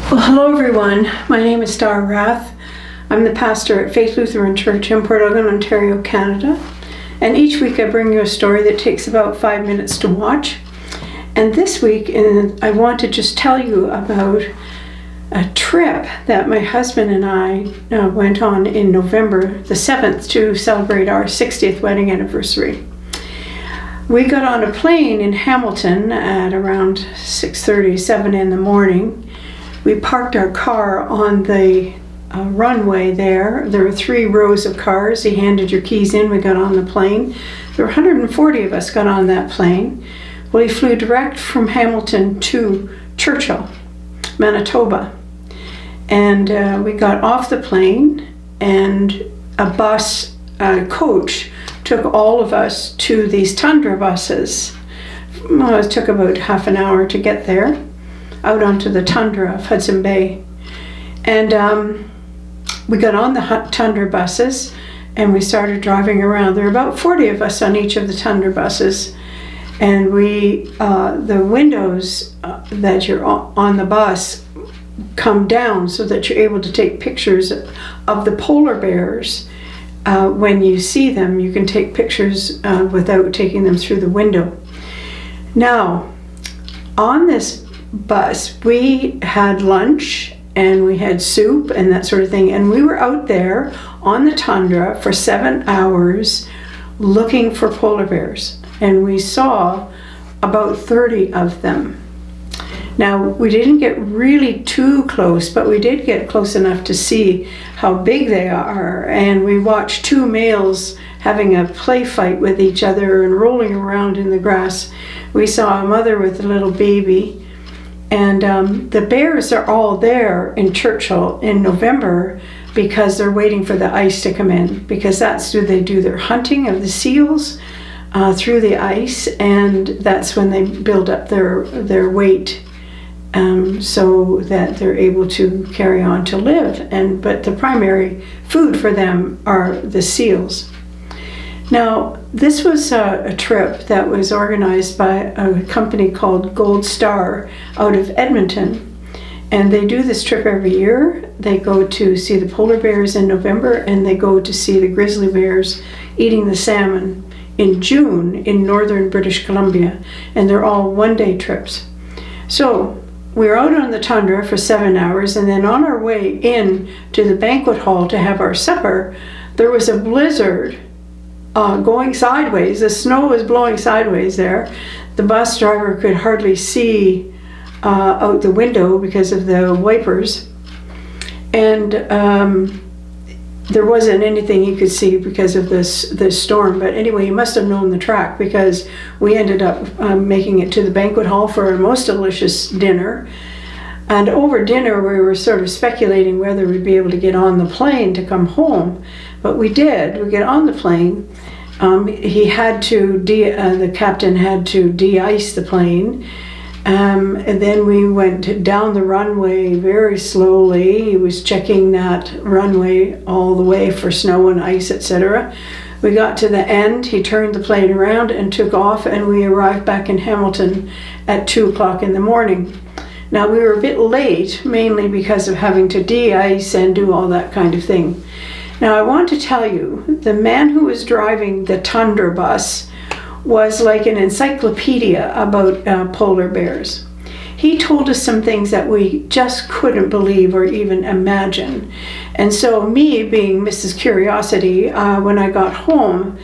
Well, hello everyone. My name is Star Rath. I'm the pastor at Faith Lutheran Church in Port Elgin, Ontario, Canada. And each week I bring you a story that takes about 5 minutes to watch. And this week I want to just tell you about a trip that my husband and I went on in November the 7th to celebrate our 60th wedding anniversary. We got on a plane in Hamilton at around 6:37 in the morning. We parked our car on the runway there. There were 3 rows of cars. He handed your keys in. We got on the plane. There were 140 of us got on that plane. Well, he flew direct from Hamilton to Churchill, Manitoba. And we got off the plane, and a coach took all of us to these Tundra buses. Well, it took about half an hour to get there, out onto the tundra of Hudson Bay. And we got on the Tundra buses and we started driving around. There were about 40 of us on each of the Tundra buses. And the windows that you're on the bus come down so that you're able to take pictures of the polar bears. When you see them, you can take pictures without taking them through the window. Now, on this bus, we had lunch and we had soup and that sort of thing, and we were out there on the tundra for 7 hours looking for polar bears, and we saw about 30 of them. Now, we didn't get really too close, but we did get close enough to see how big they are, and we watched 2 males having a play fight with each other and rolling around in the grass. We saw a mother with a little baby. And the bears are all there in Churchill in November because they're waiting for the ice to come in, because they do their hunting of the seals through the ice, and that's when they build up their weight so that they're able to carry on to live. But the primary food for them are the seals. Now, this was a trip that was organized by a company called Gold Star out of Edmonton. And they do this trip every year. They go to see the polar bears in November, and they go to see the grizzly bears eating the salmon in June in northern British Columbia. And they're all one-day trips. So we were out on the tundra for 7 hours, and then on our way in to the banquet hall to have our supper, there was a blizzard going sideways. The snow was blowing sideways there. The bus driver could hardly see out the window because of the wipers. And there wasn't anything he could see because of this storm. But anyway, he must have known the track, because we ended up making it to the banquet hall for a most delicious dinner. And over dinner, we were sort of speculating whether we'd be able to get on the plane to come home. But we did. We get on the plane. The captain had to de-ice the plane. And then we went down the runway very slowly. He was checking that runway all the way for snow and ice, etc. We got to the end. He turned the plane around and took off, and we arrived back in Hamilton at 2 o'clock in the morning. Now, we were a bit late, mainly because of having to de-ice and do all that kind of thing. Now, I want to tell you, the man who was driving the Tundra bus was like an encyclopedia about polar bears. He told us some things that we just couldn't believe or even imagine. And so me, being Mrs. Curiosity, when I got home,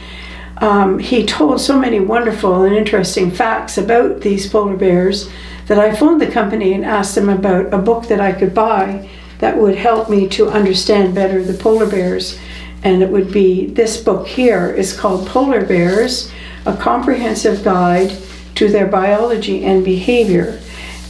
he told so many wonderful and interesting facts about these polar bears that I phoned the company and asked them about a book that I could buy that would help me to understand better the polar bears. And it would be this book here. It's called Polar Bears, A Comprehensive Guide to Their Biology and Behavior.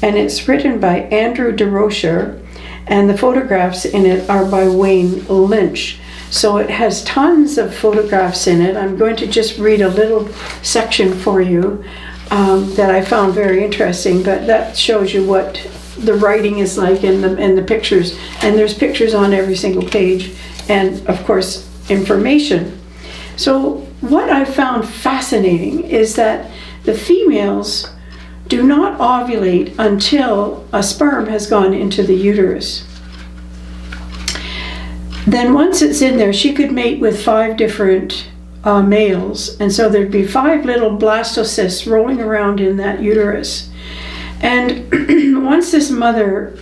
And it's written by Andrew DeRocher, and the photographs in it are by Wayne Lynch. So it has tons of photographs in it. I'm going to just read a little section for you that I found very interesting, but that shows you what the writing is like in the pictures. And there's pictures on every single page, and of course information. So what I found fascinating is that the females do not ovulate until a sperm has gone into the uterus. Then once it's in there, she could mate with 5 different males, and so there'd be 5 little blastocysts rolling around in that uterus. And once this mother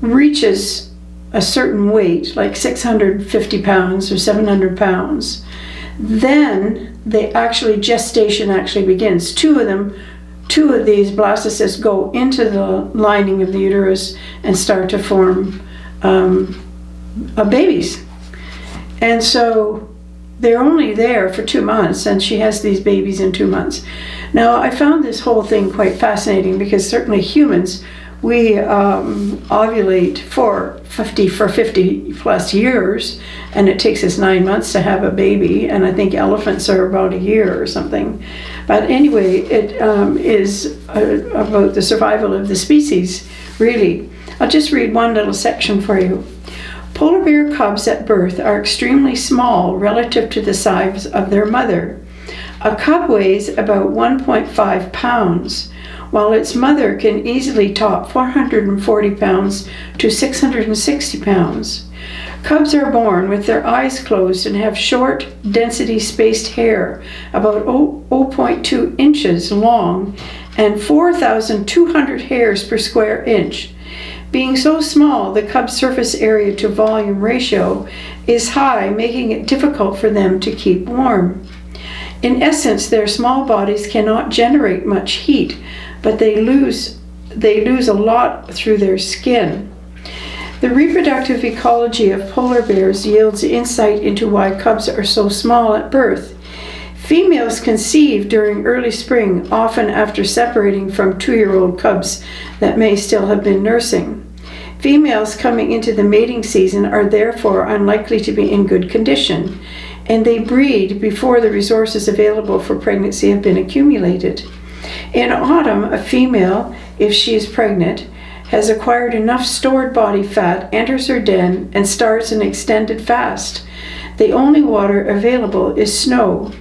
reaches a certain weight, like 650 pounds or 700 pounds, then gestation actually begins. Two of these blastocysts go into the lining of the uterus and start to form babies. And so they're only there for 2 months, and she has these babies in 2 months. Now, I found this whole thing quite fascinating because certainly humans, we ovulate for 50 plus years, and it takes us 9 months to have a baby, and I think elephants are about a year or something. But anyway, it is about the survival of the species, really. I'll just read one little section for you. Polar bear cubs at birth are extremely small relative to the size of their mother. A cub weighs about 1.5 pounds, while its mother can easily top 440 pounds to 660 pounds. Cubs are born with their eyes closed and have short, density-spaced hair, about 0.2 inches long and 4,200 hairs per square inch. Being so small, the cub's surface area to volume ratio is high, making it difficult for them to keep warm. In essence, their small bodies cannot generate much heat, but they lose a lot through their skin. The reproductive ecology of polar bears yields insight into why cubs are so small at birth. Females conceive during early spring, often after separating from 2-year-old cubs that may still have been nursing. Females coming into the mating season are therefore unlikely to be in good condition, and they breed before the resources available for pregnancy have been accumulated. In autumn, a female, if she is pregnant, has acquired enough stored body fat, enters her den, and starts an extended fast. The only water available is snow.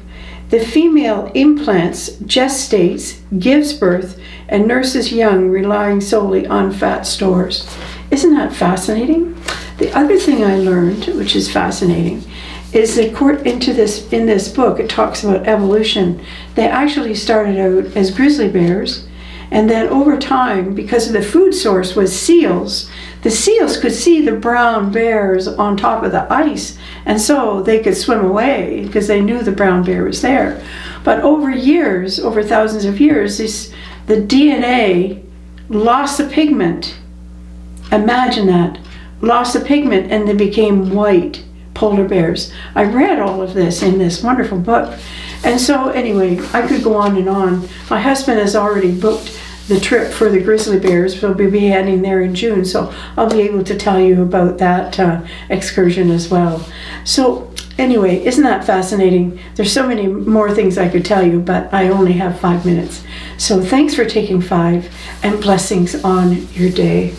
The female implants, gestates, gives birth, and nurses young, relying solely on fat stores. Isn't that fascinating? The other thing I learned, which is fascinating, is that in this book, it talks about evolution. They actually started out as grizzly bears, and then over time, because of the food source was seals, the seals could see the brown bears on top of the ice, and so they could swim away because they knew the brown bear was there. But over years, over thousands of years, the DNA lost the pigment. Imagine that. Lost the pigment, and they became white polar bears. I read all of this in this wonderful book. And so anyway, I could go on and on. My husband has already booked the trip for the grizzly bears. We'll be heading there in June, so I'll be able to tell you about that excursion as well. So anyway, isn't that fascinating? There's so many more things I could tell you, but I only have 5 minutes. So thanks for taking 5, and blessings on your day.